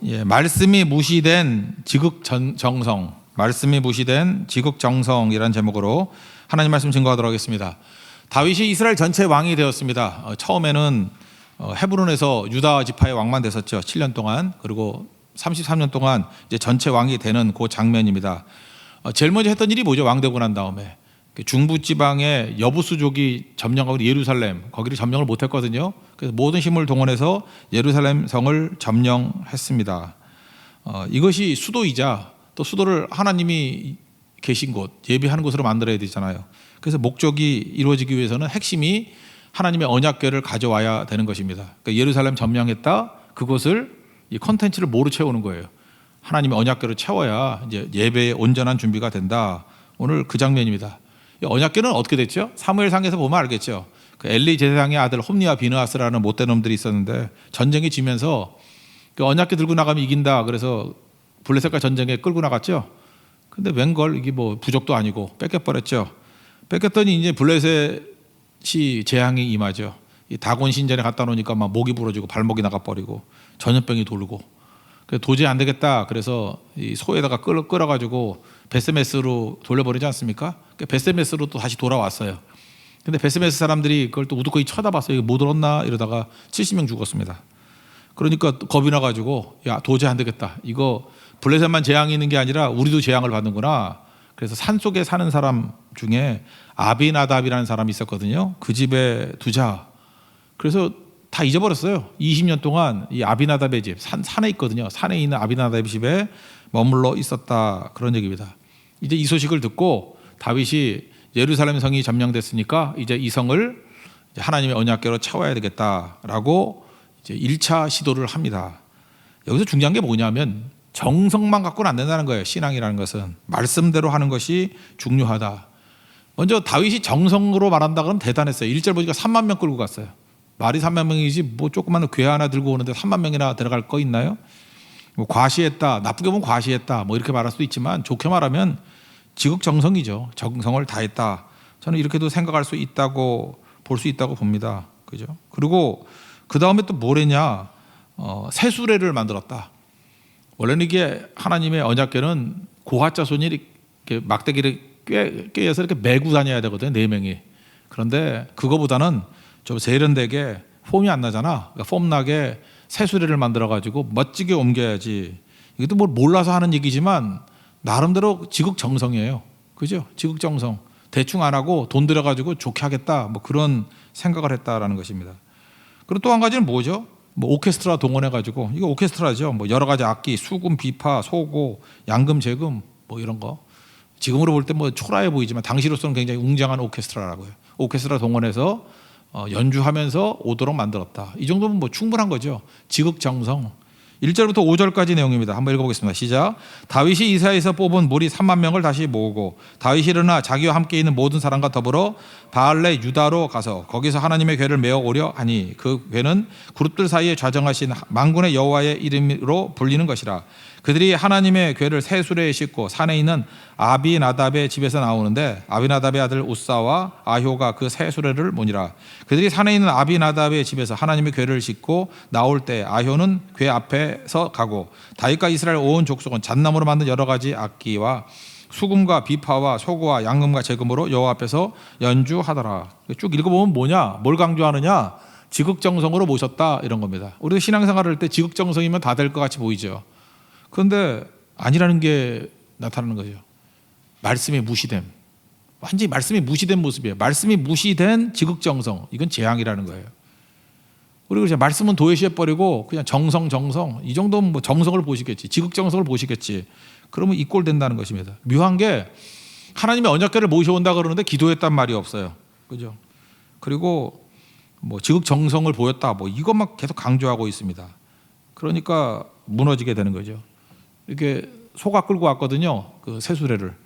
말씀이 무시된 지극정성, 말씀이 무시된 지극정성이라는 제목으로 하나님 말씀 증거하도록 하겠습니다. 다윗이 이스라엘 전체 왕이 되었습니다. 처음에는 헤브론에서 유다 지파의 왕만 됐었죠. 7년 동안. 그리고 33년 동안 이제 전체 왕이 되는 그 장면입니다. 제일 먼저 했던 일이 뭐죠? 왕 되고 난 다음에 중부 지방의 여부수족이 점령하고 예루살렘, 거기를 점령을 못했거든요. 그래서 모든 힘을 동원해서 예루살렘 성을 점령했습니다. 이것이 수도이자 또 수도를 하나님이 계신 곳, 예비하는 곳으로 만들어야 되잖아요. 그래서 목적이 이루어지기 위해서는 핵심이 하나님의 언약궤를 가져와야 되는 것입니다. 그러니까 예루살렘 점령했다, 그것을 이 컨텐츠를 뭐로 채우는 거예요? 하나님의 언약궤를 채워야 이제 예배의 온전한 준비가 된다. 오늘 그 장면입니다. 언약궤는 어떻게 됐죠? 사무엘상에서 보면 알겠죠. 그 엘리 제사장의 아들 홈니와 비느하스라는 못된 놈들이 있었는데 전쟁이 지면서 그 언약궤 들고 나가면 이긴다. 그래서 블레셋과 전쟁에 끌고 나갔죠. 근데 웬걸 이게 뭐 부족도 아니고 뺏겨버렸죠. 뺏겼더니 이제 블레셋이 재앙이 임하죠. 이 다곤 신전에 갖다 놓으니까 막 목이 부러지고 발목이 나가버리고 전염병이 돌고. 그래서 도저히 안 되겠다. 그래서 이 소에다가 끌어가지고 베스메스로 돌려버리지 않습니까? 베스메스로 또 다시 돌아왔어요. 근데 베스메스 사람들이 그걸 또 우두커니 쳐다봤어요. 못 들었나 이러다가 70명 죽었습니다. 그러니까 겁이 나가지고 야 도저히 안 되겠다. 이거 블레셋만 재앙이 있는 게 아니라 우리도 재앙을 받는구나. 그래서 산속에 사는 사람 중에 아비나답이라는 사람이 있었거든요. 그 집에 두자. 그래서 다 잊어버렸어요. 20년 동안 이 아비나답의 집, 산에 있거든요. 산에 있는 아비나답의 집에 머물러 있었다. 그런 얘기입니다. 이제 이 소식을 듣고 다윗이 예루살렘 성이 점령됐으니까 이제 이 성을 하나님의 언약궤로 채워야 되겠다라고 이제 1차 시도를 합니다. 여기서 중요한 게 뭐냐면 정성만 갖고는 안 된다는 거예요. 신앙이라는 것은 말씀대로 하는 것이 중요하다. 먼저 다윗이 정성으로 말한다 그러면 대단했어요. 1절 보니까 3만 명 끌고 갔어요. 말이 3만 명이지 뭐 조그마한 괴 하나 들고 오는데 3만 명이나 들어갈 거 있나요? 뭐 과시했다, 나쁘게 보면 과시했다 뭐 이렇게 말할 수도 있지만 좋게 말하면 지극정성이죠. 정성을 다했다. 저는 이렇게도 생각할 수 있다고 볼 수 있다고 봅니다. 그죠? 그리고 그 다음에 또 뭘 했냐? 세수레를 만들었다. 원래는 이게 하나님의 언약궤는 고핫 자손이 이렇게 막대기를 꿰어서 이렇게 메고 다녀야 되거든요. 4명이. 그런데 그거보다는 좀 세련되게 폼이 안 나잖아. 그러니까 폼 나게 세수레를 만들어 가지고 멋지게 옮겨야지. 이것도 뭘 몰라서 하는 얘기지만 나름대로 지극정성이에요. 그죠? 지극정성. 대충 안 하고 돈 들여 가지고 좋게 하겠다. 뭐 그런 생각을 했다라는 것입니다. 그리고 또 한 가지는 뭐죠? 뭐 오케스트라 동원해 가지고 이거 오케스트라죠. 뭐 여러 가지 악기, 수금, 비파, 소고, 양금, 재금 뭐 이런 거. 지금으로 볼 때 뭐 초라해 보이지만 당시로서는 굉장히 웅장한 오케스트라라고요. 오케스트라 동원해서 연주하면서 오도록 만들었다. 이 정도면 뭐 충분한 거죠. 지극정성. 1절부터 5절까지 내용입니다. 한번 읽어보겠습니다. 시작. 다윗이 이사야에서 뽑은 무리 3만 명을 다시 모으고 다윗이 일어나 자기와 함께 있는 모든 사람과 더불어 바알레 유다로 가서 거기서 하나님의 궤를 메어 오려 하니 그 궤는 그룹들 사이에 좌정하신 만군의 여호와의 이름으로 불리는 것이라. 그들이 하나님의 궤를 새 수레에 싣고 산에 있는 아비나답의 집에서 나오는데 아비나답의 아들 우사와 아효가 그 새 수레를 모니라. 그들이 산에 있는 아비나답의 집에서 하나님의 궤를 싣고 나올 때 아효는 궤 앞에서 가고 다윗과 이스라엘 온 족속은 잣나무로 만든 여러 가지 악기와 수금과 비파와 소고와 양금과 재금으로 여호와 앞에서 연주하더라. 쭉 읽어보면 뭐냐? 뭘 강조하느냐? 지극정성으로 모셨다 이런 겁니다. 우리도 신앙생활을 할 때 지극정성이면 다 될 것 같이 보이죠. 그런데 아니라는 게 나타나는 거죠. 말씀이 무시됨. 완전히 말씀이 무시된 모습이에요. 말씀이 무시된 지극정성. 이건 재앙이라는 거예요. 그리고 이제 말씀은 도외시해버리고 그냥 정성 이 정도면 뭐 정성을 보시겠지. 지극정성을 보시겠지. 그러면 이 꼴 된다는 것입니다. 묘한 게 하나님의 언약궤를 모셔온다 그러는데 기도했단 말이 없어요. 그죠? 그리고 뭐 지극정성을 보였다. 뭐 이것만 계속 강조하고 있습니다. 그러니까 무너지게 되는 거죠. 이렇게 소가 끌고 왔거든요. 그 새수레를.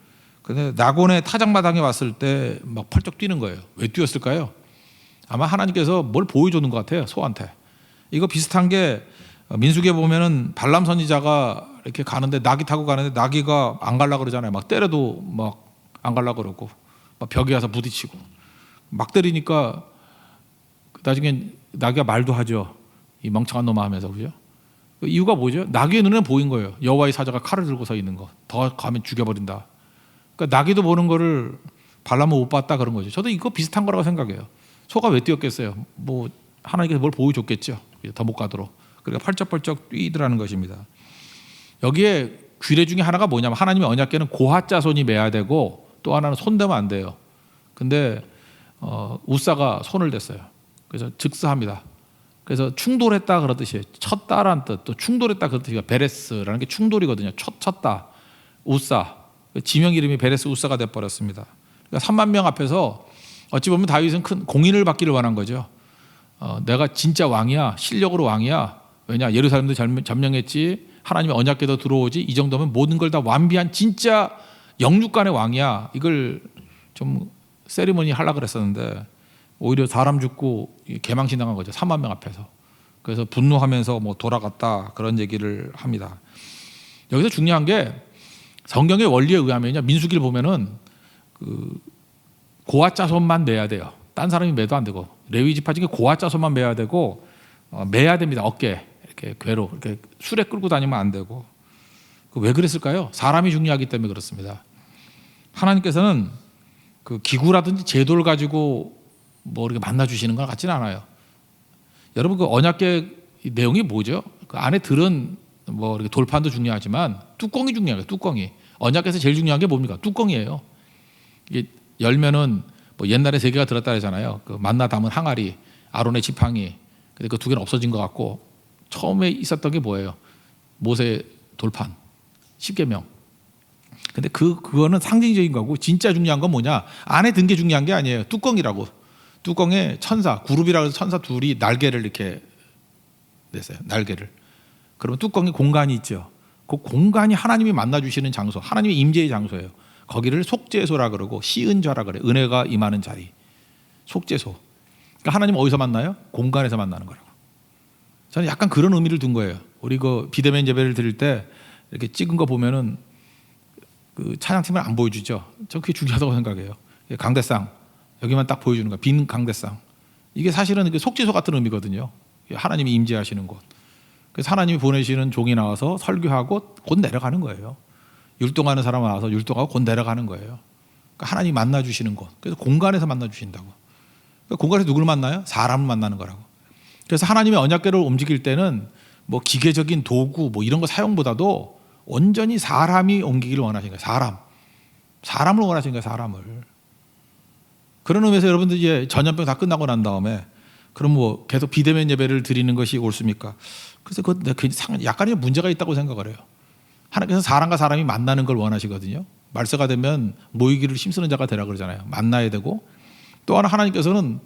근데 나곤의 타작마당에 왔을 때 막 펄쩍 뛰는 거예요. 왜 뛰었을까요? 아마 하나님께서 뭘 보여주는 것 같아요. 소한테. 이거 비슷한 게 민수기에 보면은 발람 선지자가 이렇게 가는데 나귀 타고 가는데 나귀가 안 갈라 그러잖아요. 막 때려도 막 안 갈라 그러고 막 벽에 가서 부딪히고 막 때리니까 나중에 나귀가 말도 하죠. 이 멍청한 놈아 하면서. 그죠? 이유가 뭐죠? 나귀의 눈에 보인 거예요. 여호와의 사자가 칼을 들고 서 있는 거. 더 가면 죽여버린다. 그러니까 나귀도 보는 거를 발람은 못 봤다 그런 거죠. 저도 이거 비슷한 거라고 생각해요. 소가 왜 뛰었겠어요? 뭐 하나님께서 뭘 보여줬겠죠. 더 못 가도록. 그러니까 펄쩍펄쩍 뛰더라는 것입니다. 여기에 규례 중에 하나가 뭐냐면 하나님의 언약궤는 고핫자손이 매야 되고 또 하나는 손대면 안 돼요. 근데 우사가 손을 댔어요. 그래서 즉사합니다. 그래서 충돌했다 그런 뜻이에요. 쳤다라는 뜻, 또 충돌했다 그런 뜻이에요. 베레스라는 게 충돌이거든요. 쳤다. 우사. 지명 이름이 베레스 우사가 돼버렸습니다. 그러니까 3만 명 앞에서 어찌 보면 다윗은 큰 공인을 받기를 원한 거죠. 내가 진짜 왕이야. 실력으로 왕이야. 왜냐? 예루살렘도 점령했지. 하나님의 언약궤도 들어오지. 이 정도면 모든 걸 다 완비한 진짜 영육간의 왕이야. 이걸 좀 세리머니 하려고 그랬었는데 오히려 사람 죽고 개망신 당한 거죠. 3만 명 앞에서. 그래서 분노하면서 뭐 돌아갔다 그런 얘기를 합니다. 여기서 중요한 게 성경의 원리에 의하면요. 민수기를 보면은 그 고아 자손만 매야 돼요. 딴 사람이 매도 안 되고 레위 지파 중에 고아 자손만 매야 되고 매야 됩니다. 어깨 이렇게 괴로 이렇게 수레 끌고 다니면 안 되고. 왜 그랬을까요? 사람이 중요하기 때문에 그렇습니다. 하나님께서는 그 기구라든지 제도를 가지고 뭐 이렇게 만나 주시는 것 같지는 않아요. 여러분 그 언약궤 내용이 뭐죠? 그 안에 들은 뭐 이렇게 돌판도 중요하지만 뚜껑이 중요해요. 뚜껑이. 언약궤에서 제일 중요한 게 뭡니까? 뚜껑이에요. 이게 열면은 뭐 옛날에 세 개가 들었다 하잖아요. 그 만나 담은 항아리, 아론의 지팡이. 근데 그 두 개는 없어진 것 같고 처음에 있었던 게 뭐예요? 모세 돌판, 10계명. 근데 그거는 상징적인 거고 진짜 중요한 건 뭐냐? 안에 든 게 중요한 게 아니에요. 뚜껑이라고. 뚜껑에 천사, 구룹이라고 해서 천사 둘이 날개를 이렇게 냈어요. 날개를. 그러면 뚜껑에 공간이 있죠. 그 공간이 하나님이 만나 주시는 장소, 하나님의 임재의 장소예요. 거기를 속죄소라 그러고 시은좌라 그래요. 은혜가 임하는 자리. 속죄소. 그러니까 하나님 어디서 만나요? 공간에서 만나는 거라고. 저는 약간 그런 의미를 둔 거예요. 우리 그 비대면 예배를 드릴 때 이렇게 찍은 거 보면은 그 찬양팀을 안 보여주죠. 저 그게 중요하다고 생각해요. 강대상 여기만 딱 보여주는 거야. 빈 강대상. 이게 사실은 속죄소 같은 의미거든요. 하나님이 임재하시는 곳. 그래서 하나님이 보내시는 종이 나와서 설교하고 곧 내려가는 거예요. 율동하는 사람 나와서 율동하고 곧 내려가는 거예요. 그러니까 하나님이 만나 주시는 곳. 그래서 공간에서 만나 주신다고. 그러니까 공간에서 누구를 만나요? 사람을 만나는 거라고. 그래서 하나님의 언약궤를 움직일 때는 뭐 기계적인 도구 뭐 이런 거 사용보다도 온전히 사람이 옮기기를 원하시는 거예요. 사람을 원하시는 거예요. 사람을. 그런 의미에서 여러분들 이제 전염병 다 끝나고 난 다음에 그럼 뭐 계속 비대면 예배를 드리는 것이 옳습니까? 그래서 약간의 문제가 있다고 생각을 해요. 하나님께서 사람과 사람이 만나는 걸 원하시거든요. 말세가 되면 모이기를 힘쓰는 자가 되라 그러잖아요. 만나야 되고 또 하나 하나님께서는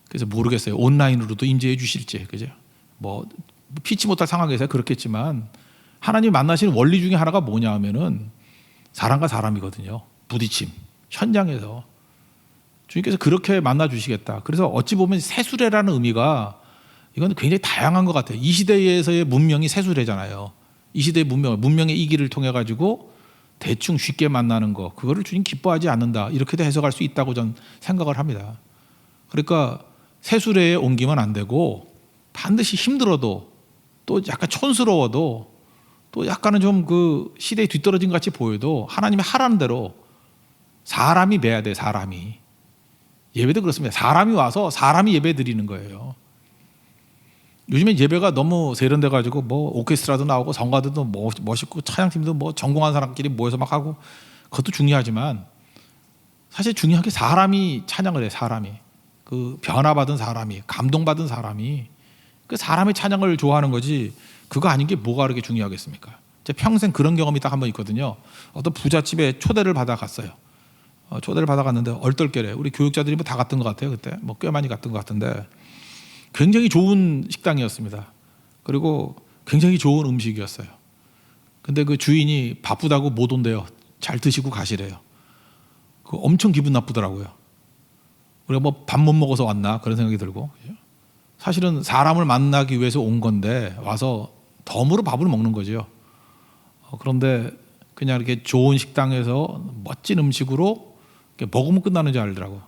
그래서 모르겠어요. 온라인으로도 임재해 주실지, 그죠? 뭐 피치 못할 상황에서 그렇겠지만 하나님 만나시는 원리 중에 하나가 뭐냐 하면은 사람과 사람이거든요. 부딪힘 현장에서 주님께서 그렇게 만나 주시겠다. 그래서 어찌 보면 세수레라는 의미가 이건 굉장히 다양한 것 같아요. 이 시대에서의 문명이 세수레잖아요. 이 시대의 문명의 이기를 통해 가지고 대충 쉽게 만나는 거, 그거를 주님 기뻐하지 않는다. 이렇게도 해석할 수 있다고 전 생각을 합니다. 그러니까 세수레에 옮기면 안 되고 반드시 힘들어도 또 약간 촌스러워도 또 약간은 좀 그 시대에 뒤떨어진 것 같이 보여도 하나님이 하라는 대로 사람이 매야 돼. 사람이. 예배도 그렇습니다. 사람이 와서 사람이 예배 드리는 거예요. 요즘에 예배가 너무 세련돼 가지고 뭐 오케스트라도 나오고 성가들도 멋있고 찬양팀도 뭐 전공한 사람끼리 모여서 막 하고 그것도 중요하지만 사실 중요한 게 사람이 찬양을 해. 사람이 그 변화받은 사람이 감동받은 사람이 그 사람의 찬양을 좋아하는 거지 그거 아닌 게 뭐가 그렇게 중요하겠습니까? 제 평생 그런 경험이 딱 한 번 있거든요. 어떤 부잣집에 초대를 받아 갔어요. 초대를 받아 갔는데 얼떨결에 우리 교육자들이 뭐 다 갔던 것 같아요. 그때 뭐 꽤 많이 갔던 것 같은데 굉장히 좋은 식당이었습니다. 그리고 굉장히 좋은 음식이었어요. 근데 그 주인이 바쁘다고 못 온대요. 잘 드시고 가시래요. 그 엄청 기분 나쁘더라고요. 우리가 뭐 밥 못 먹어서 왔나 그런 생각이 들고 사실은 사람을 만나기 위해서 온 건데 와서 덤으로 밥을 먹는 거죠. 그런데 그냥 이렇게 좋은 식당에서 멋진 음식으로 이렇게 먹으면 끝나는 줄 알더라고요.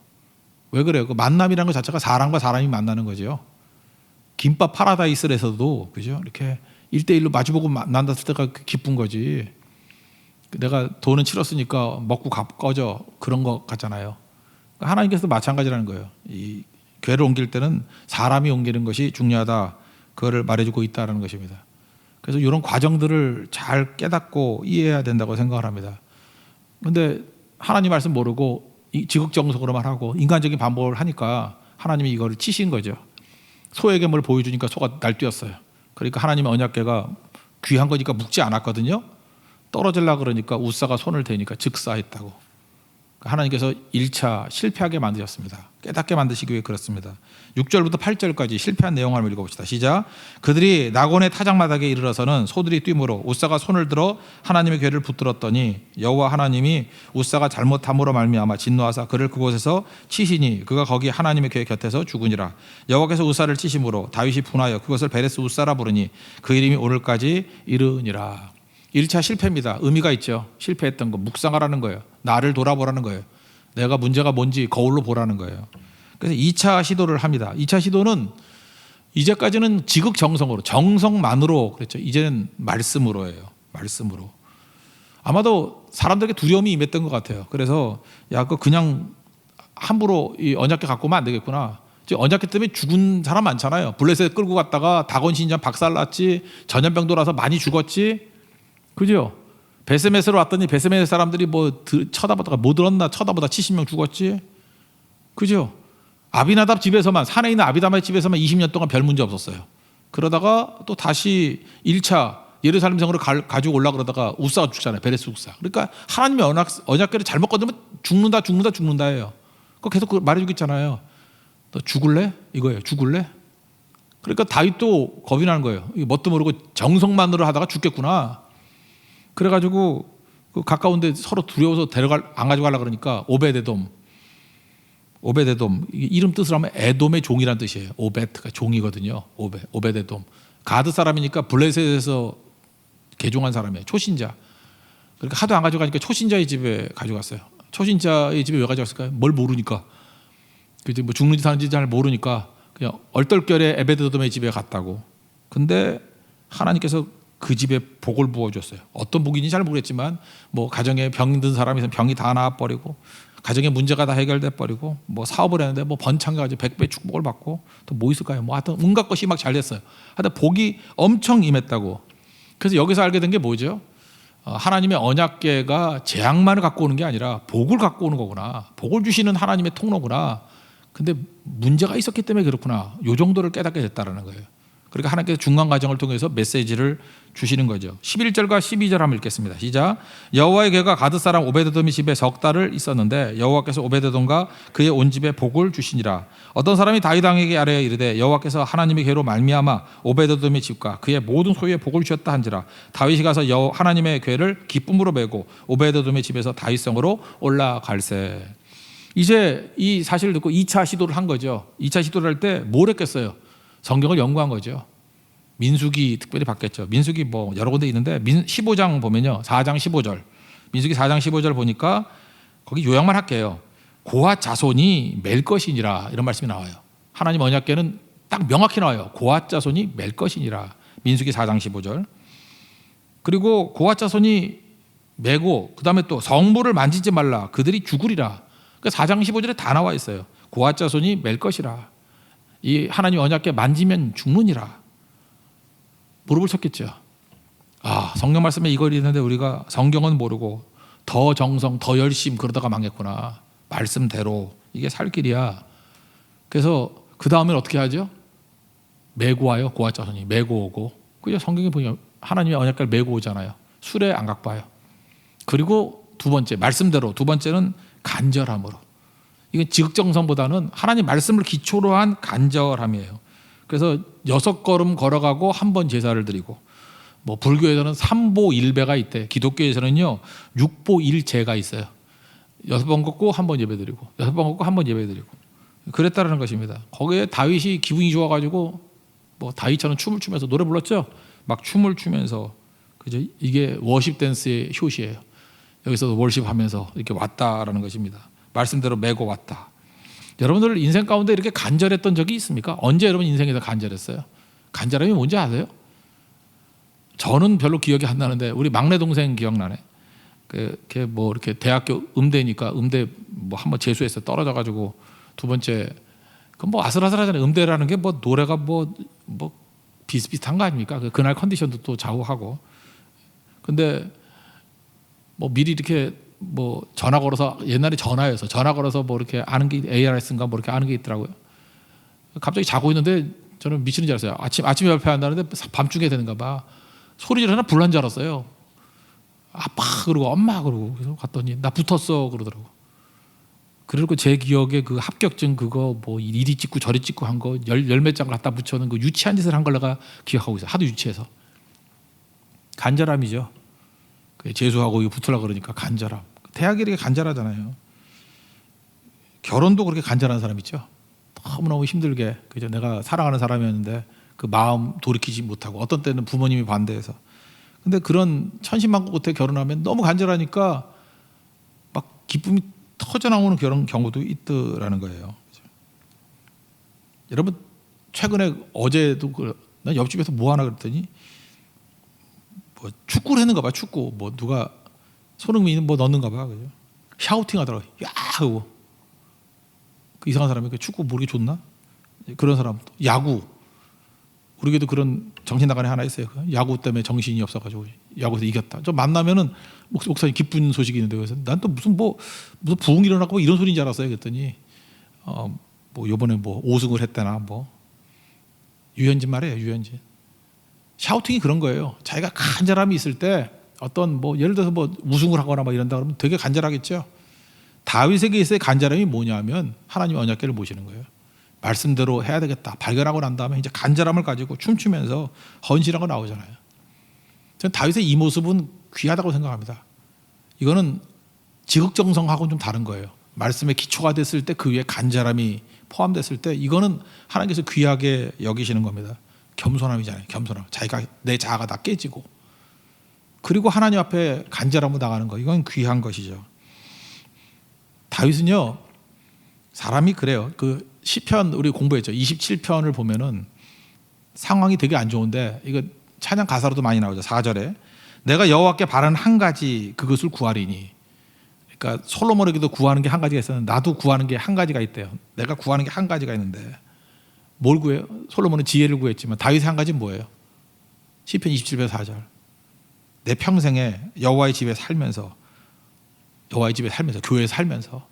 왜 그래요? 그 만남이라는 것 자체가 사람과 사람이 만나는 거죠. 김밥 파라다이스에서도 그죠? 이렇게 1대1로 마주보고 만났을 때가 기쁜 거지. 내가 돈은 치렀으니까 먹고 꺼져 그런 것 같잖아요. 하나님께서도 마찬가지라는 거예요. 이 교회를 옮길 때는 사람이 옮기는 것이 중요하다. 그거를 말해주고 있다는 것입니다. 그래서 이런 과정들을 잘 깨닫고 이해해야 된다고 생각을 합니다. 그런데 하나님 말씀 모르고 지극정성으로만 하고 인간적인 반복을 하니까 하나님이 이거를 치신 거죠. 소에게 뭘 보여주니까 소가 날뛰었어요. 그러니까 하나님의 언약궤가 귀한 거니까 묵지 않았거든요. 떨어지려고 그러니까 우사가 손을 대니까 즉사했다고. 하나님께서 1차 실패하게 만드셨습니다. 깨닫게 만드시기 위해 그렇습니다. 6절부터 8절까지 실패한 내용을 한번 읽어봅시다. 시작. 그들이 나곤의 타작마당에 이르러서는 소들이 뛰므로 우사가 손을 들어 하나님의 궤를 붙들었더니 여호와 하나님이 우사가 잘못함으로 말미암아 진노하사 그를 그곳에서 치시니 그가 거기 하나님의 궤 곁에서 죽으니라. 여호와께서 우사를 치심으로 다윗이 분하여 그것을 베레스 우사라 부르니 그 이름이 오늘까지 이르니라. 1차 실패입니다. 의미가 있죠. 실패했던 거 묵상하라는 거예요. 나를 돌아보라는 거예요. 내가 문제가 뭔지 거울로 보라는 거예요. 그래서 2차 시도를 합니다. 2차 시도는 이제까지는 지극정성으로 정성만으로 그랬죠. 이제는 말씀으로예요. 말씀으로. 아마도 사람들에게 두려움이 임했던 것 같아요. 그래서 야, 그냥 함부로 이 언약궤 갖고 오면 안 되겠구나. 언약궤 때문에 죽은 사람 많잖아요. 블레셋 끌고 갔다가 다곤 신전 박살났지, 전염병 돌아서 많이 죽었지. 그죠? 베스메스로 왔더니 베스메스 사람들이 쳐다보다가 못 들었나 쳐다보다 70명 죽었지. 그죠? 아비나답 집에서만, 산에 있는 아비나답 집에서만 20년 동안 별 문제 없었어요. 그러다가 또 다시 1차 예루살렘 성으로 가지고 올라 그러다가 우사가 죽잖아요. 베레스 우사. 그러니까 하나님의 언약궤를 잘못 건드면 죽는다예요. 그거 계속 말해주고 있잖아요. 너 죽을래? 이거예요. 죽을래? 그러니까 다윗도 겁이 나는 거예요. 뭣도 모르고 정성만으로 하다가 죽겠구나. 그래가지고 그 가까운데 서로 두려워서 안 가져가려고 그러니까 오베데돔 이름 뜻을 하면 에돔의 종이란 뜻이에요. 오베트가 종이거든요. 오베데돔 가드 사람이니까 블레셋에서 개종한 사람이에요. 초신자. 그러니까 하도 안 가져가니까 초신자의 집에 가져갔어요. 초신자의 집에 왜 가져갔을까요? 뭘 모르니까. 그지 뭐 죽는지 사는지 잘 모르니까 그냥 얼떨결에 에베데돔의 집에 갔다고. 근데 하나님께서 그 집에 복을 부어줬어요. 어떤 복인지 잘 모르겠지만 뭐 가정에 병 든 사람이 있으면 병이 다 나아버리고 가정의 문제가 다 해결돼 버리고 뭐 사업을 했는데 뭐 번창 가지고 100배 축복을 받고 또 뭐 있을까요? 뭐 하여튼 온갖 것이 막 잘 됐어요. 하여튼 복이 엄청 임했다고. 그래서 여기서 알게 된 게 뭐죠? 하나님의 언약궤가 재앙만을 갖고 오는 게 아니라 복을 갖고 오는 거구나. 복을 주시는 하나님의 통로구나. 근데 문제가 있었기 때문에 그렇구나. 요 정도를 깨닫게 됐다는 거예요. 그러니까 하나님께서 중간 과정을 통해서 메시지를 주시는 거죠. 11절과 12절 한번 읽겠습니다. 시작. 여호와의 궤가 가드 사람 오베데돔의 집에 석 달을 있었는데 여호와께서 오베데돔과 그의 온 집에 복을 주시니라. 어떤 사람이 다윗 왕에게 아뢰어 이르되 여호와께서 하나님의 궤로 말미암아 오베데돔의 집과 그의 모든 소유에 복을 주셨다 한지라. 다윗이 가서 하나님의 궤를 기쁨으로 메고 오베데돔의 집에서 다윗성으로 올라갈세. 이제 이 사실을 듣고 2차 시도를 한 거죠. 2차 시도를 할 때 뭘 했겠어요? 성경을 연구한 거죠. 민수기 특별히 봤겠죠. 민수기 뭐 여러 군데 있는데 15장 보면요. 4장 15절. 민수기 4장 15절 보니까 거기 요약만 할게요. 고핫 자손이 맬 것이니라 이런 말씀이 나와요. 하나님 언약궤는 딱 명확히 나와요. 고핫 자손이 맬 것이니라. 민수기 4장 15절. 그리고 고핫 자손이 매고 그다음에 또 성물을 만지지 말라. 그들이 죽으리라. 그러니까 4장 15절에 다 나와 있어요. 고핫 자손이 맬 것이라. 이 하나님 언약궤 만지면 죽느니라. 무릎을 쳤겠죠. 성경 말씀에 이걸 있는데 우리가 성경은 모르고 더 정성, 더 열심 그러다가 망했구나. 말씀대로 이게 살 길이야. 그래서 그 다음엔 어떻게 하죠? 메고 와요. 고핫 자손이 메고 오고. 그죠? 성경에 보면 하나님의 언약궤를 메고 오잖아요. 수레 안 갖고 와요. 그리고 두 번째 말씀대로 두 번째는 간절함으로. 이건 지극정성보다는 하나님 말씀을 기초로 한 간절함이에요. 그래서 6걸음 걸어가고 한 번 제사를 드리고, 뭐 불교에서는 3보 1배가 있대. 기독교에서는요 6보 1제가 있어요. 6번 걷고 한 번 예배드리고 6번 걷고 한 번 예배드리고 그랬다라는 것입니다. 거기에 다윗이 기분이 좋아가지고 뭐 다윗처럼 춤을 추면서 노래 불렀죠. 막 춤을 추면서. 그죠? 이게 워십 댄스의 효시예요. 여기서 월십하면서 이렇게 왔다라는 것입니다. 말씀대로 메고 왔다. 여러분들 인생 가운데 이렇게 간절했던 적이 있습니까? 언제 여러분 인생에서 간절했어요? 간절함이 뭔지 아세요? 저는 별로 기억이 안 나는데 우리 막내 동생 기억나네. 걔 뭐 이렇게 대학교 음대니까 음대 뭐 한번 재수해서 떨어져가지고 두 번째 그 뭐 아슬아슬하잖아요. 음대라는 게 뭐 노래가 뭐 비슷비슷한 거 아닙니까? 그날 컨디션도 또 좌우하고. 근데 뭐 미리 이렇게 뭐 전화 걸어서 옛날에 전화 걸어서 뭐 이렇게 아는 게 ARS인가 뭐 이렇게 아는 게 있더라고요. 갑자기 자고 있는데 저는 미치는 줄 알았어요. 아침에 발표한다는데 밤중에 되는가 봐. 소리 지르나 불난 줄 알았어요. 아빠 그러고 엄마 그러고 그래서 갔더니 나 붙었어 그러더라고. 그리고 제 기억에 그 합격증 그거 뭐 이리 찍고 저리 찍고 한 거 열 몇 장 갖다 붙여는 그 유치한 짓을 한 걸 내가 기억하고 있어요. 하도 유치해서. 간절함이죠. 재수하고 이거 붙으려고 그러니까 간절함. 대학이 이렇게 간절하잖아요. 결혼도 그렇게 간절한 사람 있죠. 너무너무 힘들게 그죠. 내가 사랑하는 사람이었는데 그 마음 돌이키지 못하고 어떤 때는 부모님이 반대해서. 근데 그런 천신만고 끝에 결혼하면 너무 간절하니까 막 기쁨이 터져 나오는 그런 경우도 있더라는 거예요. 그죠? 여러분 최근에 어제도 난 옆집에서 뭐 하나 그랬더니 뭐 축구를 했는가 봐. 축구 뭐 누가 손흥민이 뭐 넣는가 봐. 그죠? 샤우팅 하더라고. 야 하고 그 이상한 사람이 그 축구 모르게 좋나? 그런 사람. 야구. 우리에게도 그런 정신 나간 애 하나 있어요. 야구 때문에 정신이 없어가지고 야구에서 이겼다. 좀 만나면은 목사님 기쁜 소식이 있는데 그래서 난 또 무슨 부흥 일어나고 뭐 이런 소리인 줄 알았어요. 그랬더니 뭐 요번에 뭐 5승을 했다나 뭐 유현진 말이에요. 유현진. 샤우팅이 그런 거예요. 자기가 간절함이 있을 때 어떤 뭐 예를 들어서 뭐 우승을 하거나 막 이런다 그러면 되게 간절하겠죠. 다윗에게 있어의 간절함이 뭐냐면 하나님 언약궤를 모시는 거예요. 말씀대로 해야 되겠다. 발견하고 난 다음에 이제 간절함을 가지고 춤추면서 헌신하고 나오잖아요. 저는 다윗의 이 모습은 귀하다고 생각합니다. 이거는 지극정성하고는 좀 다른 거예요. 말씀의 기초가 됐을 때 그 위에 간절함이 포함됐을 때 이거는 하나님께서 귀하게 여기시는 겁니다. 겸손함이잖아요. 겸손함. 자기가 내 자아가 다 깨지고 그리고 하나님 앞에 간절함으로 나가는 거. 이건 귀한 것이죠. 다윗은요. 사람이 그래요. 그 시편 우리 공부했죠. 27편을 보면은 상황이 되게 안 좋은데 이거 찬양 가사로도 많이 나오죠. 4절에 내가 여호와께 바라는 한 가지 그것을 구하리니. 그러니까 솔로몬에게도 구하는 게 한 가지가 있었는데 나도 구하는 게 한 가지가 있대요. 내가 구하는 게 한 가지가 있는데 뭘 구해요? 솔로몬은 지혜를 구했지만 다윗의 한 가지는 뭐예요? 시편 27편 4절 내 평생에 여호와의 집에 살면서 교회에 살면서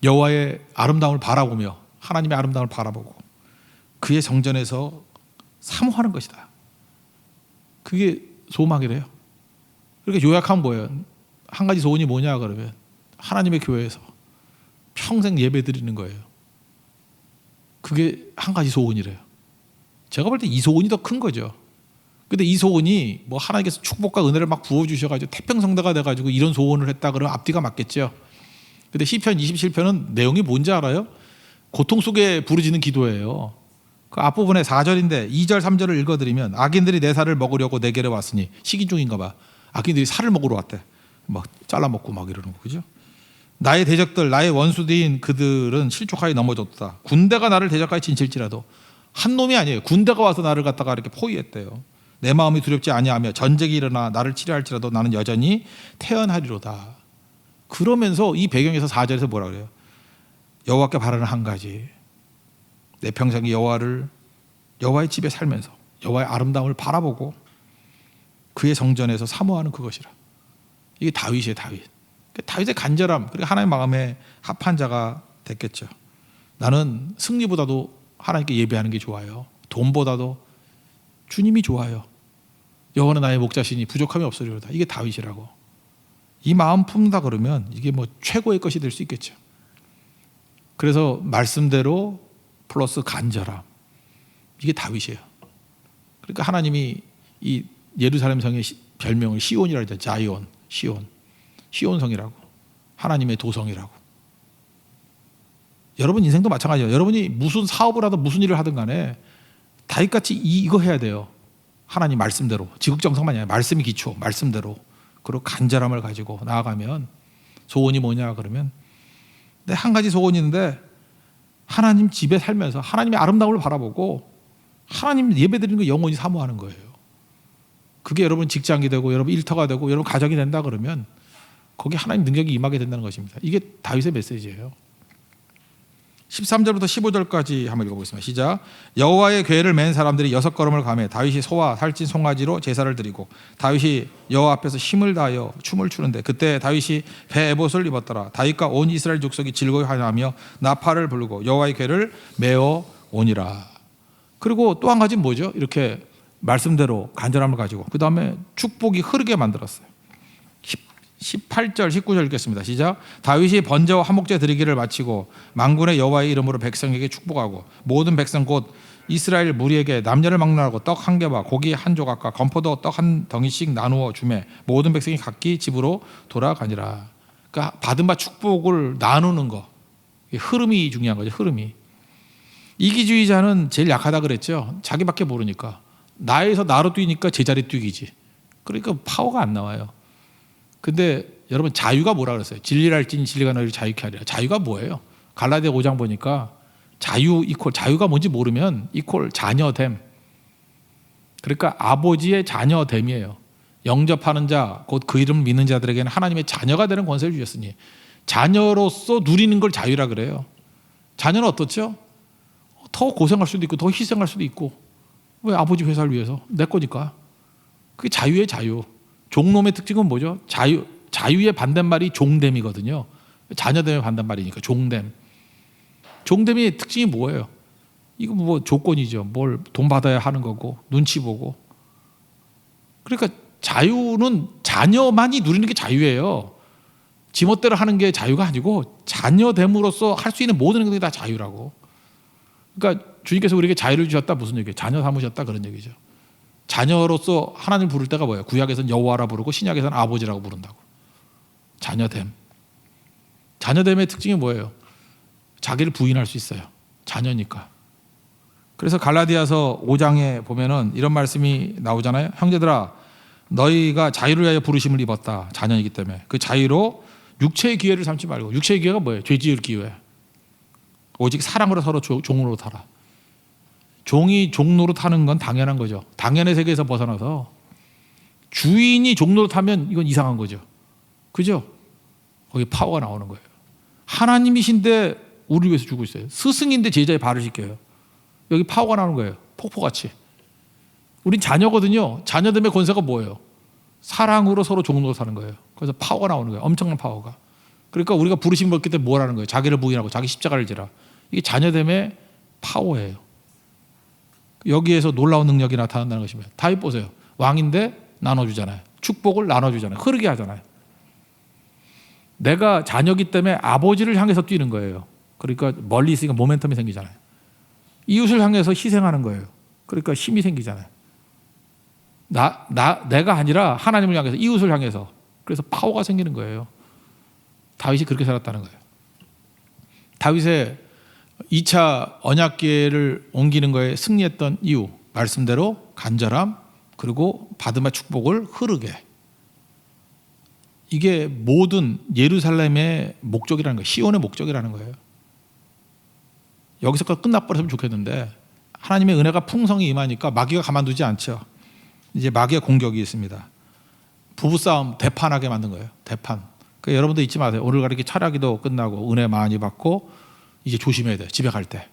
여호와의 아름다움을 바라보며 하나님의 아름다움을 바라보고 그의 정전에서 사모하는 것이다. 그게 소망이래요. 그러니까 요약하면 뭐예요? 한 가지 소원이 뭐냐 그러면 하나님의 교회에서 평생 예배 드리는 거예요. 그게 한 가지 소원이래요. 제가 볼 때 이 소원이 더 큰 거죠. 근데 이 소원이 뭐 하나님께서 축복과 은혜를 막 부어주셔가지고 태평성대가 돼가지고 이런 소원을 했다 그러면 앞뒤가 맞겠죠. 근데 시편 27편은 내용이 뭔지 알아요? 고통 속에 부르짖는 기도예요. 그 앞부분에 4절인데 2절 3절을 읽어드리면 악인들이 내 살을 먹으려고 내게로 왔으니 시기 중인가 봐. 악인들이 살을 먹으러 왔대. 막 잘라먹고 막 이러는 거 그죠? 나의 대적들 나의 원수들인 그들은 실족하여 넘어졌다. 군대가 나를 대적하여 진칠지라도 한 놈이 아니에요. 군대가 와서 나를 갖다가 이렇게 포위했대요. 내 마음이 두렵지 아니하며 전쟁이 일어나 나를 치료할지라도 나는 여전히 태어나리로다. 그러면서 이 배경에서 4절에서 뭐라 그래요? 여호와께 바라는 한 가지 내 평생에 여호와의 집에 살면서 여호와의 아름다움을 바라보고 그의 성전에서 사모하는 그것이라. 이게 다윗이에요. 다윗의 간절함 그리고 하나님의 마음에 합한 자가 됐겠죠. 나는 승리보다도 하나님께 예배하는 게 좋아요. 돈보다도 주님이 좋아요. 여호와는 나의 목자시니 부족함이 없으리로다. 이게 다윗이라고. 이 마음 품다 그러면 이게 뭐 최고의 것이 될 수 있겠죠. 그래서 말씀대로 플러스 간절함 이게 다윗이에요. 그러니까 하나님이 이 예루살렘 성의 별명을 시온이라고 했죠. 자이온, 시온성이라고 하나님의 도성이라고. 여러분 인생도 마찬가지예요. 여러분이 무슨 사업을 하든 무슨 일을 하든 간에 다윗같이 이거 해야 돼요. 하나님 말씀대로 지극정성만이 아니라 말씀이 기초 말씀대로 그리고 간절함을 가지고 나아가면 소원이 뭐냐 그러면 내 한 가지 소원이 있는데 하나님 집에 살면서 하나님의 아름다움을 바라보고 하나님 예배드리는 거 영원히 사모하는 거예요. 그게 여러분 직장이 되고 여러분 일터가 되고 여러분 가정이 된다 그러면 거기 하나님 능력이 임하게 된다는 것입니다. 이게 다윗의 메시지예요. 13절부터 15절까지 한번 읽어보겠습니다. 시작. 여호와의 궤를 맨 사람들이 6걸음을 가매 다윗이 소와 살찐 송아지로 제사를 드리고 다윗이 여호와 앞에서 힘을 다하여 춤을 추는데 그때 다윗이 배 에봇을 입었더라. 다윗과 온 이스라엘 족속이 즐거이 환호하며 나팔을 부르고 여호와의 궤를 메어 오니라. 그리고 또 한 가지는 뭐죠? 이렇게 말씀대로 간절함을 가지고 그 다음에 축복이 흐르게 만들었어요. 18절 19절 읽겠습니다. 시작. 다윗이 번제와 화목제 드리기를 마치고 만군의 여호와의 이름으로 백성에게 축복하고 모든 백성 곧 이스라엘 무리에게 남녀를 막론하고 떡 한 개와 고기 한 조각과 건포도 떡 한 덩이씩 나누어 주매 모든 백성이 각기 집으로 돌아가니라. 그러니까 받은 바 축복을 나누는 거, 흐름이 중요한 거죠. 흐름이. 이기주의자는 제일 약하다 그랬죠. 자기밖에 모르니까. 나에서 나로 뛰니까 제자리 뛰기지. 그러니까 파워가 안 나와요. 근데 여러분 자유가 뭐라 그랬어요? 진리를 알지니 진리가 너희를 자유케 하리라. 자유가 뭐예요? 갈라디아 5장 보니까 자유 이퀄 자유가 뭔지 모르면 이퀄 자녀됨. 그러니까 아버지의 자녀됨이에요. 영접하는 자 곧 그 이름을 믿는 자들에게는 하나님의 자녀가 되는 권세를 주셨으니 자녀로서 누리는 걸 자유라 그래요. 자녀는 어떻죠? 더 고생할 수도 있고 더 희생할 수도 있고 왜 아버지 회사를 위해서? 내 거니까. 그게 자유의 자유. 종놈의 특징은 뭐죠? 자유의 반대말이 종됨이거든요. 자녀됨의 반대말이니까 종됨. 종됨의 특징이 뭐예요? 이거 뭐 조건이죠. 뭘 돈 받아야 하는 거고 눈치 보고. 그러니까 자유는 자녀만이 누리는 게 자유예요. 지멋대로 하는 게 자유가 아니고 자녀됨으로써 할 수 있는 모든 것이 다 자유라고. 그러니까 주님께서 우리에게 자유를 주셨다 무슨 얘기예요? 자녀 삼으셨다 그런 얘기죠. 자녀로서 하나님을 부를 때가 뭐예요? 구약에서는 여호와라 부르고 신약에서는 아버지라고 부른다고. 자녀됨. 자녀됨의 특징이 뭐예요? 자기를 부인할 수 있어요. 자녀니까. 그래서 갈라디아서 5장에 보면은 이런 말씀이 나오잖아요. 형제들아 너희가 자유를 위하여 부르심을 입었다. 자녀이기 때문에. 그 자유로 육체의 기회를 삼지 말고. 육체의 기회가 뭐예요? 죄 지을 기회. 오직 사랑으로 서로 종으로 타라. 종이 종로로 타는 건 당연한 거죠. 당연의 세계에서 벗어나서 주인이 종로로 타면 이건 이상한 거죠. 그죠? 거기 파워가 나오는 거예요. 하나님이신데 우리를 위해서 주고 있어요. 스승인데 제자의 발을 씻겨요. 여기 파워가 나오는 거예요. 폭포같이. 우린 자녀거든요. 자녀됨의 권세가 뭐예요? 사랑으로 서로 종로로 사는 거예요. 그래서 파워가 나오는 거예요. 엄청난 파워가. 그러니까 우리가 부르심 받기 때문에 뭘 하는 거예요? 자기를 부인하고 자기 십자가를 지라. 이게 자녀됨의 파워예요. 여기에서 놀라운 능력이 나타난다는 것입니다. 다윗 보세요. 왕인데 나눠주잖아요. 축복을 나눠주잖아요. 흐르게 하잖아요. 내가 자녀기 때문에 아버지를 향해서 뛰는 거예요. 그러니까 멀리 있으니까 모멘텀이 생기잖아요. 이웃을 향해서 희생하는 거예요. 그러니까 힘이 생기잖아요. 내가 아니라 하나님을 향해서 이웃을 향해서. 그래서 파워가 생기는 거예요. 다윗이 그렇게 살았다는 거예요. 다윗의 2차 언약궤를 옮기는 거에 승리했던 이유, 말씀대로 간절함 그리고 받음의 축복을 흐르게. 이게 모든 예루살렘의 목적이라는 거예요. 시온의 목적이라는 거예요. 여기서 끝나버렸으면 좋겠는데 하나님의 은혜가 풍성히 임하니까 마귀가 가만두지 않죠. 이제 마귀의 공격이 있습니다. 부부싸움 대판하게 만든 거예요. 대판. 그러니까 여러분도 잊지 마세요. 오늘 이렇게 철야기도 끝나고 은혜 많이 받고 이제 조심해야 돼요. 집에 갈 때.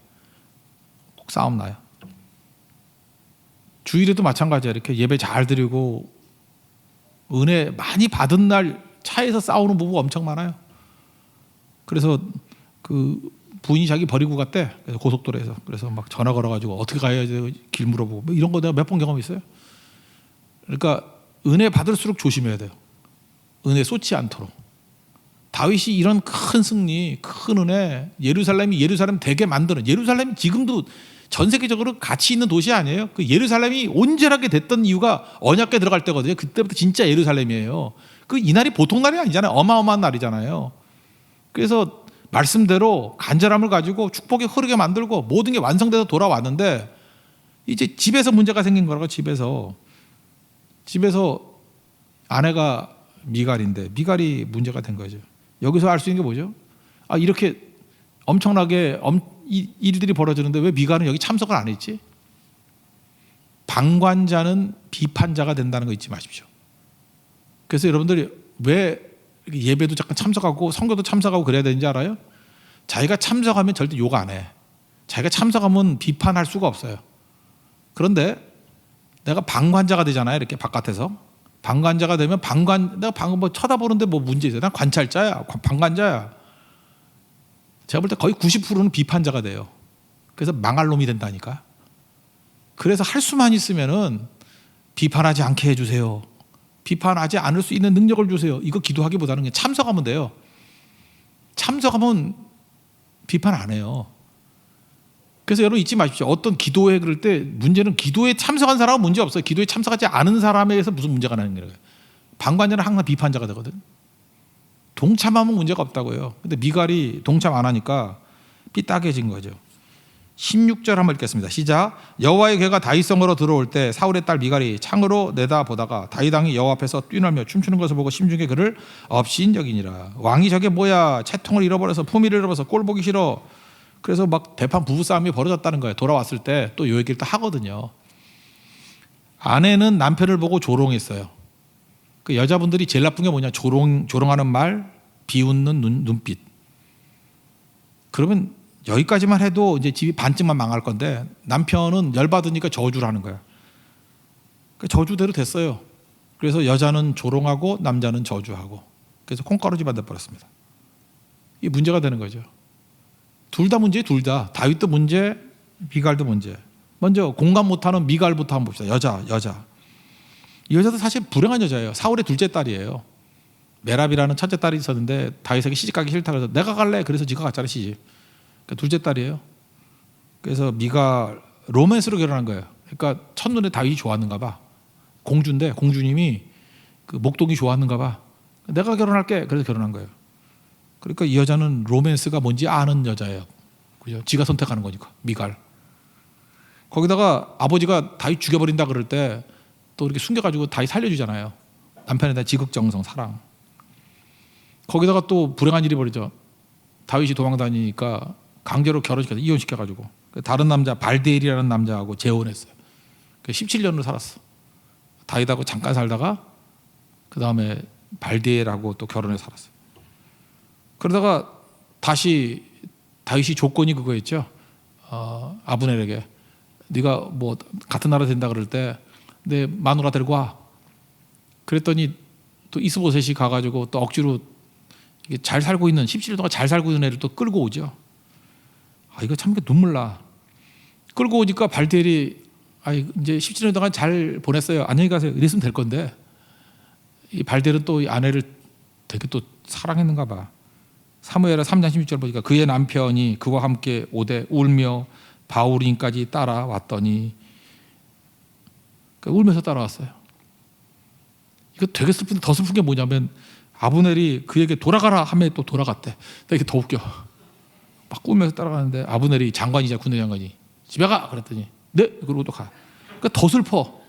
꼭 싸움 나요. 주일에도 마찬가지예요. 이렇게 예배 잘 드리고 은혜 많이 받은 날 차에서 싸우는 부부가 엄청 많아요. 그래서 그 부인이 자기 버리고 갔대. 그래서 고속도로에서. 그래서 막 전화 걸어가지고 어떻게 가야 돼? 길 물어보고 뭐 이런 거 내가 몇 번 경험이 있어요. 그러니까 은혜 받을수록 조심해야 돼요. 은혜 쏟지 않도록. 다윗이 이런 큰 승리, 큰 은혜, 예루살렘 되게 만드는, 예루살렘이 지금도 전 세계적으로 가치 있는 도시 아니에요? 그 예루살렘이 온전하게 됐던 이유가 언약궤 들어갈 때거든요. 그때부터 진짜 예루살렘이에요. 그 이날이 보통 날이 아니잖아요. 어마어마한 날이잖아요. 그래서 말씀대로 간절함을 가지고 축복이 흐르게 만들고 모든 게 완성돼서 돌아왔는데 이제 집에서 문제가 생긴 거라고. 집에서 아내가 미갈인데 미갈이 문제가 된 거죠. 여기서 알 수 있는 게 뭐죠? 아, 이렇게 엄청나게 일들이 벌어지는데 왜 미갈은 여기 참석을 안 했지? 방관자는 비판자가 된다는 거 잊지 마십시오. 그래서 여러분들이 왜 예배도 잠깐 참석하고 성교도 참석하고 그래야 되는지 알아요? 자기가 참석하면 절대 욕 안 해. 자기가 참석하면 비판할 수가 없어요. 그런데 내가 방관자가 되잖아요. 이렇게 바깥에서. 방관자가 되면 내가 방금 뭐 쳐다보는데 뭐 문제 있어요. 난 관찰자야. 방관자야. 제가 볼 때 거의 90%는 비판자가 돼요. 그래서 망할 놈이 된다니까. 그래서 할 수만 있으면은 비판하지 않게 해주세요. 비판하지 않을 수 있는 능력을 주세요. 이거 기도하기보다는 그냥 참석하면 돼요. 참석하면 비판 안 해요. 그래서 여러분 잊지 마십시오. 어떤 기도회 그럴 때 문제는 기도에 참석한 사람은 문제 없어요. 기도에 참석하지 않은 사람에 의해서 무슨 문제가 나는 거예요. 방관자는 항상 비판자가 되거든. 동참하면 문제가 없다고요. 근데 미갈이 동참 안 하니까 삐딱해진 거죠. 16절 한번 읽겠습니다. 시작. 여호와의 괴가 다윗성으로 들어올 때 사울의 딸 미갈이 창으로 내다보다가 다윗 왕이 여호와 앞에서 뛰놀며 춤추는 것을 보고 심중에 그를 업신여기니라. 왕이 저게 뭐야, 채통을 잃어버려서 품위를 잃어버려서 꼴 보기 싫어. 그래서 막 대판 부부싸움이 벌어졌다는 거예요. 돌아왔을 때 또 요 얘기를 또 하거든요. 아내는 남편을 보고 조롱했어요. 그 여자분들이 제일 나쁜 게 뭐냐, 조롱하는 말, 비웃는 눈빛. 그러면 여기까지만 해도 이제 집이 반쯤만 망할 건데 남편은 열받으니까 저주를 하는 거야. 그 저주대로 됐어요. 그래서 여자는 조롱하고 남자는 저주하고, 그래서 콩가루 집안 돼버렸습니다. 이게 문제가 되는 거죠. 둘 다 문제예요. 둘 다. 다윗도 문제, 미갈도 문제. 먼저 공감 못하는 미갈부터 한번 봅시다. 여자. 이 여자도 사실 불행한 여자예요. 사울의 둘째 딸이에요. 메랍이라는 첫째 딸이 있었는데 다윗에게 시집가기 싫다고 해서 내가 갈래. 그래서 지가 갔잖아요, 시집. 그러니까 둘째 딸이에요. 그래서 미갈 로맨스로 결혼한 거예요. 그러니까 첫눈에 다윗이 좋았는가 봐. 공주인데 공주님이 그 목동이 좋았는가 봐. 내가 결혼할게. 그래서 결혼한 거예요. 그러니까 이 여자는 로맨스가 뭔지 아는 여자예요. 그죠? 지가 선택하는 거니까. 미갈. 거기다가 아버지가 다윗 죽여버린다 그럴 때 또 이렇게 숨겨가지고 다윗 살려주잖아요. 남편에 대한 지극정성, 사랑. 거기다가 또 불행한 일이 벌어져. 다윗이 도망다니니까 강제로 결혼시켜서 이혼시켜가지고 다른 남자 발데일이라는 남자하고 재혼했어요. 17년을 살았어. 다윗하고 잠깐 살다가 그 다음에 발데일하고 또 결혼해서 살았어요. 그러다가 다시 다윗이 조건이 그거였죠. 아브넬에게 네가 뭐 같은 나라 된다 그럴 때 내 마누라 데리고 와. 그랬더니 또 이스보셋이 가가지고 또 억지로 잘 살고 있는 17년 동안 잘 살고 있는 애를 또 끌고 오죠. 이거 참 눈물 나. 끌고 오니까 발데일이 이제 17년 동안 잘 보냈어요. 안녕히 가세요. 이랬으면 될 건데 이 발데일은 또 이 아내를 되게 또 사랑했는가 봐. 사무엘하 3장 16절 보니까 그의 남편이 그와 함께 오되 울며 바후림까지 따라왔더니, 울면서 따라왔어요. 이거 되게 슬픈데 더 슬픈 게 뭐냐면 아브넬이 그에게 돌아가라 하면 또 돌아갔대. 이게 더 웃겨. 막 울면서 따라가는데 아브넬이 장관이자 군대 장관이 집에 가 그랬더니 네 그러고 또 가. 그러니까 더 슬퍼.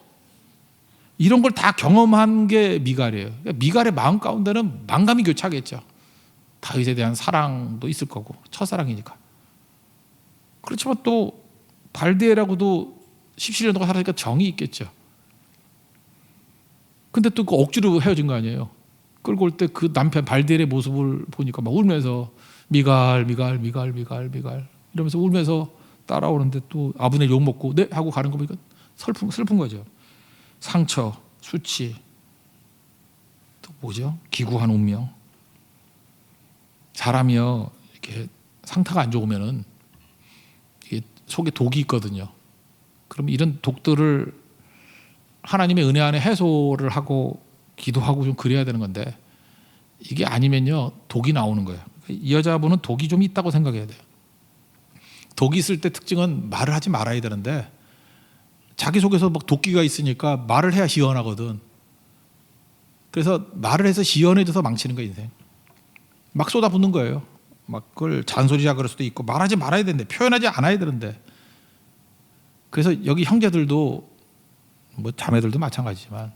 이런 걸 다 경험한 게 미갈이에요. 그러니까 미갈의 마음 가운데는 만감이 교차하겠죠. 다윗에 대한 사랑도 있을 거고 첫사랑이니까. 그렇지만 또 발디엘하고도 17년 동안 살았으니까 정이 있겠죠. 근데 또 그 억지로 헤어진 거 아니에요. 끌고 올 때 그 남편 발디엘의 모습을 보니까 막 울면서 미갈 이러면서 울면서 따라오는데 또 아브넬 욕 먹고 네 하고 가는 거 보니까 슬픈 거죠. 상처, 수치, 또 뭐죠? 기구한 운명. 사람이요 이렇게 상태가 안 좋으면은 이게 속에 독이 있거든요. 그럼 이런 독들을 하나님의 은혜 안에 해소를 하고 기도하고 좀 그래야 되는 건데 이게 아니면요 독이 나오는 거예요. 이 여자분은 독이 좀 있다고 생각해야 돼요. 독이 있을 때 특징은 말을 하지 말아야 되는데 자기 속에서 막 도끼가 있으니까 말을 해야 시원하거든. 그래서 말을 해서 시원해져서 망치는 거예요, 인생. 막 쏟아붓는 거예요. 막 그걸 잔소리라 그럴 수도 있고 말하지 말아야 되는데 표현하지 않아야 되는데. 그래서 여기 형제들도 뭐 자매들도 마찬가지지만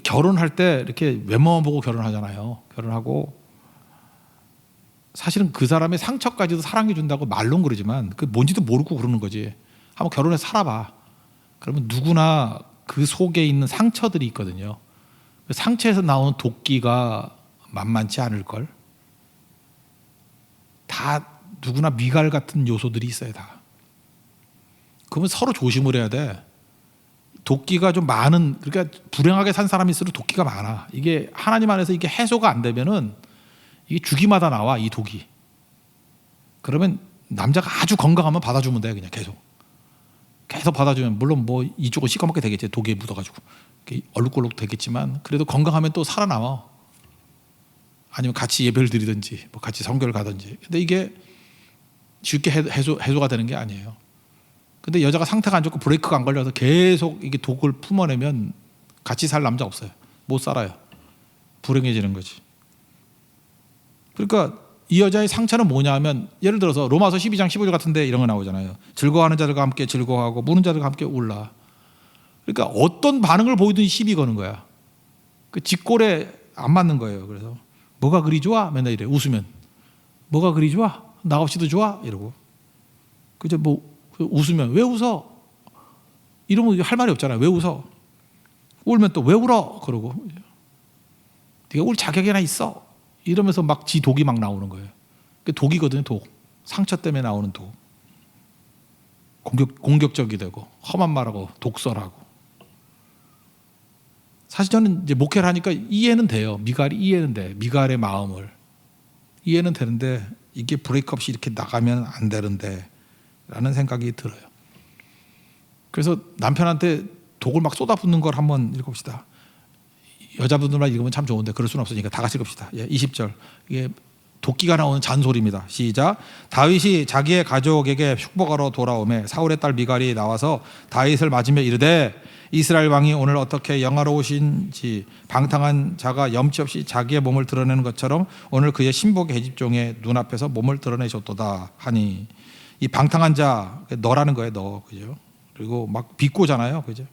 결혼할 때 이렇게 외모만 보고 결혼하잖아요. 결혼하고 사실은 그 사람의 상처까지도 사랑해 준다고 말로는 그러지만 그 뭔지도 모르고 그러는 거지. 한번 결혼해서 살아봐. 그러면 누구나 그 속에 있는 상처들이 있거든요. 그 상처에서 나오는 도끼가 만만치 않을 걸. 다 누구나 미갈 같은 요소들이 있어요, 다. 그러면 서로 조심을 해야 돼. 도끼가 좀 많은, 그러니까 불행하게 산 사람일수록 도끼가 많아. 이게 하나님 안에서 이게 해소가 안 되면은 이게 주기마다 나와, 이 독이. 그러면 남자가 아주 건강하면 받아주면 돼, 그냥 계속 받아주면. 물론 뭐 이쪽은 시커멓게 되겠지, 독에 묻어가지고 얼룩걸룩 되겠지만, 그래도 건강하면 또 살아남아. 아니면 같이 예배를 드리든지 뭐 같이 성교를 가든지. 근데 이게 쉽게 해소가 되는 게 아니에요. 근데 여자가 상태가 안 좋고 브레이크가 안 걸려서 계속 이게 독을 품어내면 같이 살 남자 없어요. 못 살아요. 불행해지는 거지. 그러니까 이 여자의 상처는 뭐냐 하면, 예를 들어서 로마서 12장 15절 같은데 이런 거 나오잖아요. 즐거워하는 자들과 함께 즐거워하고 우는 자들과 함께 울라. 그러니까 어떤 반응을 보이든지 시비 거는 거야. 그 직골에 안 맞는 거예요. 그래서 뭐가 그리 좋아? 맨날 이래. 웃으면 뭐가 그리 좋아? 나 없이도 좋아? 이러고. 그죠? 뭐 웃으면 왜 웃어? 이러면 할 말이 없잖아요. 왜 웃어? 울면 또 왜 울어? 그러고. 네가 울 자격이나 있어? 이러면서 막 지 독이 막 나오는 거예요. 그 독이거든요, 독. 상처 때문에 나오는 독. 공격적이 되고 험한 말하고 독설하고. 사실 저는 이제 목회를 하니까 이해는 돼요. 미갈이 이해는 돼. 미갈의 마음을 이해는 되는데, 이게 브레이크 없이 이렇게 나가면 안 되는데 라는 생각이 들어요. 그래서 남편한테 독을 막 쏟아붓는 걸 한번 읽읍시다. 여자분들만 읽으면 참 좋은데 그럴 수는 없으니까 다 같이 읽읍시다. 20절. 이게 도끼가 나오는 잔소리입니다. 시작. 다윗이 자기의 가족에게 축복하러 돌아오매 사울의 딸 미갈이 나와서 다윗을 맞으며 이르되, 이스라엘 왕이 오늘 어떻게 영화로우신지 방탕한 자가 염치 없이 자기의 몸을 드러내는 것처럼 오늘 그의 신복의 계집종의 눈앞에서 몸을 드러내셨도다 하니. 이 방탕한 자, 너라는 거예요, 너. 그죠? 그리고 막 비꼬잖아요. 그죠?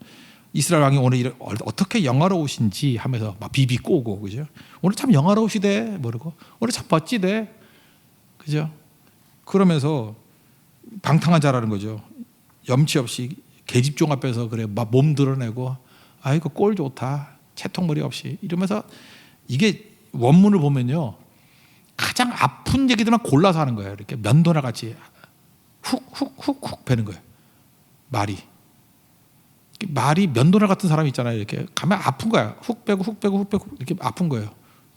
이스라엘 왕이 오늘 어떻게 영화로우신지 하면서 막 비비 꼬고. 그죠? 오늘 참 영화로우시대. 모르고. 오늘 참 멋지대. 그죠? 그러면서 방탕한 자라는 거죠. 염치 없이 계집종 앞에서 그래 막 몸 드러내고, 아이고 꼴 좋다. 채통머리 없이 이러면서. 이게 원문을 보면요, 가장 아픈 얘기들만 골라서 하는 거예요. 이렇게 면도나 같이 훅훅훅훅 베는 거예요. 말이 면도날 같은 사람이 있잖아요. 이렇게 가면 아픈 거야. 훅 빼고 훅 빼고 훅 빼고 이렇게 아픈 거예요.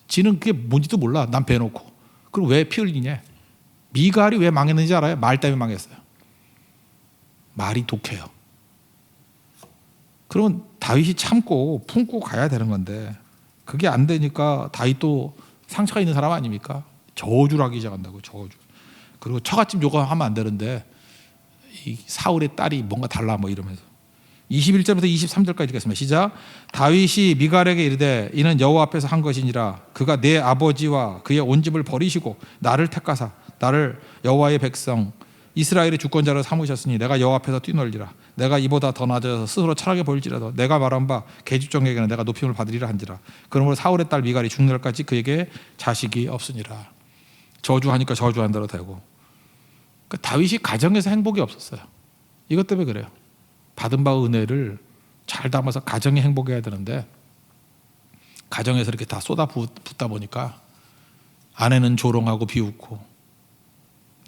지는 그게 뭔지도 몰라. 난 베놓고. 그리고 왜 피 흘리냐? 미갈이 왜 망했는지 알아요? 말 때문에 망했어요. 말이 독해요. 그러면 다윗이 참고 품고 가야 되는 건데, 그게 안 되니까 다윗도 상처가 있는 사람 아닙니까? 저주를 하기 시작한다고. 저주. 그리고 처갓집 요구하면 안 되는데 이 사울의 딸이 뭔가 달라 뭐 이러면서. 21절부터 23절까지 읽겠습니다. 시작. 다윗이 미갈에게 이르되, 이는 여호와 앞에서 한 것이니라. 그가 내 아버지와 그의 온 집을 버리시고 나를 택하사 나를 여호와의 백성 이스라엘의 주권자로 삼으셨으니 내가 여호와 앞에서 뛰놀리라. 내가 이보다 더 낮아서 스스로 차라게 보일지라도 내가 말한 바 계집종에게는 내가 높임을 받으리라 한지라. 그러므로 사울의 딸 미갈이 죽는 날까지 그에게 자식이 없으니라. 저주하니까 저주한 대로 되고. 그러니까 다윗이 가정에서 행복이 없었어요. 이것 때문에 그래요. 받은 바 은혜를 잘 담아서 가정이 행복해야 되는데, 가정에서 이렇게 다 쏟아붓다 보니까 아내는 조롱하고 비웃고,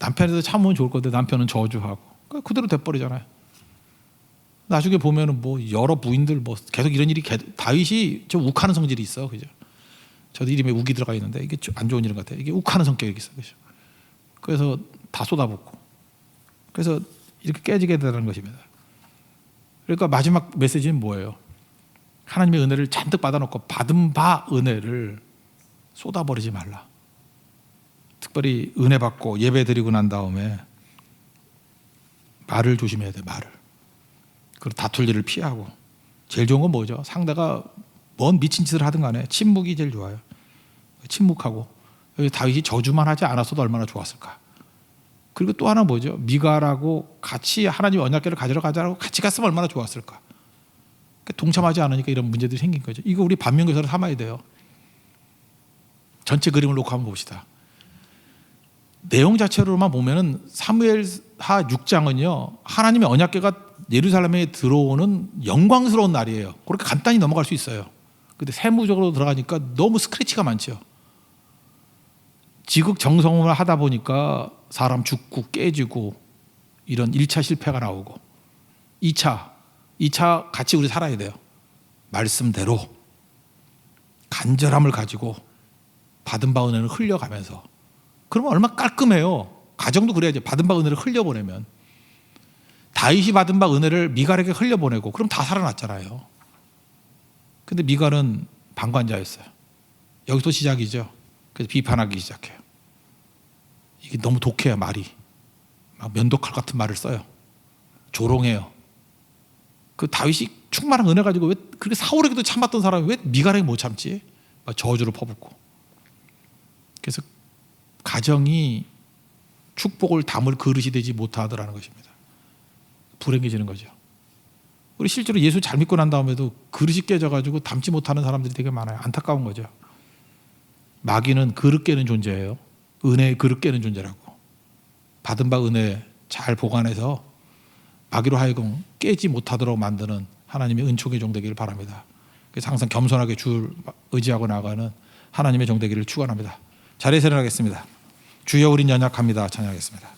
남편에서 참으면 좋을 건데 남편은 저주하고, 그러니까 그대로 돼버리잖아요. 나중에 보면은 뭐 여러 부인들 뭐 계속 이런 일이, 다윗이 좀 욱하는 성질이 있어. 그죠? 저도 이름에 욱이 들어가 있는데 이게 안 좋은 이름 같아요. 이게 욱하는 성격이 있어. 그죠? 그래서 다 쏟아붓고, 그래서 이렇게 깨지게 되는 것입니다. 그러니까 마지막 메시지는 뭐예요? 하나님의 은혜를 잔뜩 받아놓고 받은 바 은혜를 쏟아버리지 말라. 특별히 은혜 받고 예배 드리고 난 다음에 말을 조심해야 돼. 말을. 그리고 다툴 일을 피하고. 제일 좋은 건 뭐죠? 상대가 뭔 미친 짓을 하든 간에 침묵이 제일 좋아요. 침묵하고. 여기 다윗이 저주만 하지 않았어도 얼마나 좋았을까. 그리고 또 하나 뭐죠? 미갈하고 같이 하나님 언약궤를 가지러 가자고 같이 갔으면 얼마나 좋았을까. 동참하지 않으니까 이런 문제들이 생긴 거죠. 이거 우리 반면교사로 삼아야 돼요. 전체 그림을 놓고 한번 봅시다. 내용 자체로만 보면은 사무엘하 6장은요, 하나님의 언약궤가 예루살렘에 들어오는 영광스러운 날이에요. 그렇게 간단히 넘어갈 수 있어요. 근데 세무적으로 들어가니까 너무 스크래치가 많죠. 지극정성을 하다 보니까 사람 죽고 깨지고 이런 1차 실패가 나오고 2차 같이 우리 살아야 돼요. 말씀대로 간절함을 가지고 받은 바 은혜를 흘려가면서. 그러면 얼마나 깔끔해요. 가정도 그래야지. 받은 바 은혜를 흘려보내면. 다윗이 받은 바 은혜를 미갈에게 흘려보내고 그럼 다 살아났잖아요. 근데 미갈은 방관자였어요. 여기서 시작이죠. 그래서 비판하기 시작해요. 이게 너무 독해요, 말이. 막 면도칼 같은 말을 써요. 조롱해요. 그 다윗이 충만한 은혜 가지고 왜 그렇게 사울에게도 참았던 사람이 왜 미갈에게 못 참지? 막 저주를 퍼붓고. 그래서 가정이 축복을 담을 그릇이 되지 못하더라는 것입니다. 불행해지는 거죠. 우리 실제로 예수 잘 믿고 난 다음에도 그릇이 깨져가지고 담지 못하는 사람들이 되게 많아요. 안타까운 거죠. 마귀는 그릇 깨는 존재예요. 은혜의 그릇 깨는 존재라고. 받은 바 은혜 잘 보관해서 마귀로 하여금 깨지 못하도록 만드는 하나님의 은총의 종 되기를 바랍니다. 그래서 항상 겸손하게 주를 의지하고 나가는 하나님의 종 되기를 축원합니다. 자리에서 일어나겠습니다. 주여 우린 연약합니다. 찬양하겠습니다.